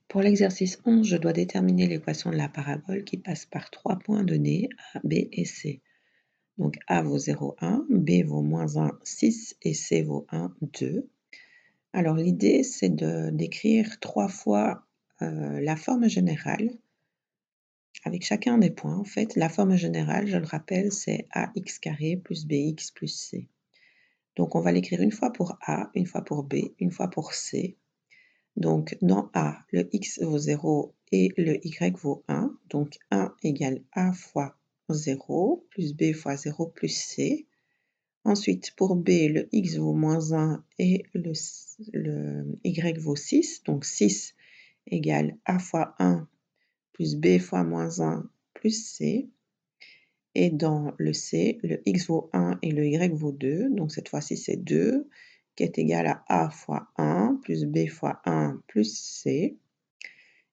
Pour l'exercice 11, je dois déterminer l'équation de la parabole qui passe par 3 points donnés, A, B et C. Donc A vaut 0,1, B vaut -1, 6 et C vaut 1, 2. Alors l'idée, c'est d'écrire 3 fois la forme générale avec chacun des points. En fait, la forme générale, je le rappelle, c'est ax² plus bx plus c. Donc on va l'écrire une fois pour A, une fois pour B, une fois pour C. Donc, dans A, le x vaut 0 et le y vaut 1. Donc, 1 égale A fois 0, plus B fois 0 plus C. Ensuite, pour B, le x vaut -1 et le y vaut 6. Donc, 6 égale A fois 1 plus B fois -1 plus C. Et dans le C, le x vaut 1 et le y vaut 2. Donc, cette fois-ci, c'est 2 qui est égal à A fois 1 plus B fois 1 plus C.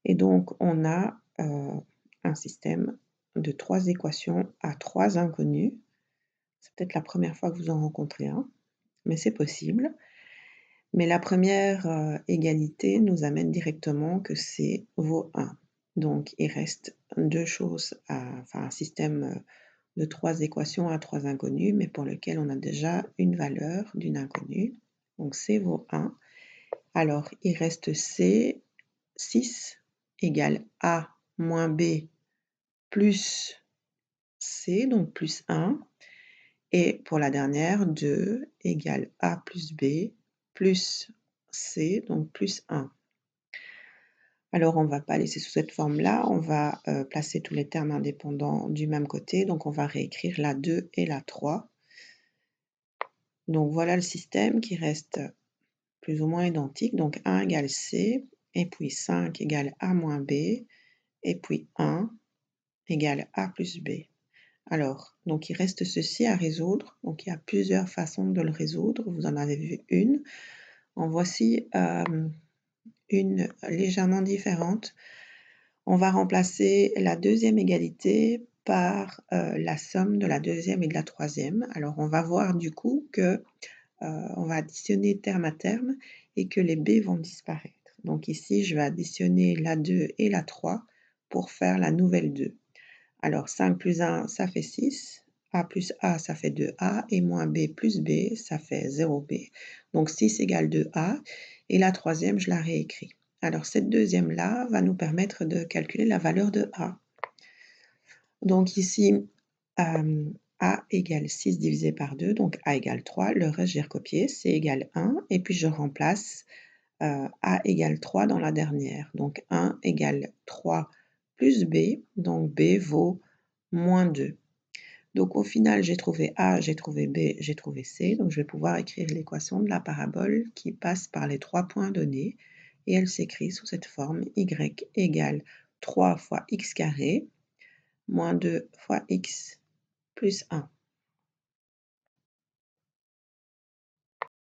Et donc, on a un système de 3 équations à 3 inconnus. C'est peut-être la première fois que vous en rencontrez un, mais c'est possible. Mais la première égalité nous amène directement que C vaut 1. Donc, il reste 2 choses, enfin un système de 3 équations à 3 inconnus, mais pour lequel on a déjà une valeur d'une inconnue. Donc, C vaut 1. Alors, il reste C, 6 égale A moins B plus C, donc plus 1. Et pour la dernière, 2 égale A plus B plus C, donc plus 1. Alors, on ne va pas laisser sous cette forme-là, on va placer tous les termes indépendants du même côté. Donc, on va réécrire la 2 et la 3. Donc, voilà le système qui reste plus ou moins identique. Donc, 1 égale C, et puis 5 égale A moins B, et puis 1 égale A plus B. Alors, donc il reste ceci à résoudre. Donc, il y a plusieurs façons de le résoudre. Vous en avez vu une. En voici une légèrement différente. On va remplacer la deuxième égalité par la somme de la deuxième et de la troisième. Alors, on va voir du coup que on va additionner terme à terme et que les b vont disparaître. Donc ici, je vais additionner la 2 et la 3 pour faire la nouvelle 2. Alors 5 plus 1, ça fait 6. A plus A, ça fait 2A. Et moins B plus B, ça fait 0B. Donc 6 égale 2A. Et la troisième, je la réécris. Alors cette deuxième-là va nous permettre de calculer la valeur de A. Donc ici, A égale 6 divisé par 2, donc A égale 3. Le reste, j'ai recopié, C égale 1. Et puis je remplace A égale 3 dans la dernière. Donc 1 égale 3 plus B, donc B vaut moins 2. Donc au final, j'ai trouvé A, j'ai trouvé B, j'ai trouvé C. Donc je vais pouvoir écrire l'équation de la parabole qui passe par les 3 points donnés. Et elle s'écrit sous cette forme y égale 3 fois x carré moins 2 fois x plus 1.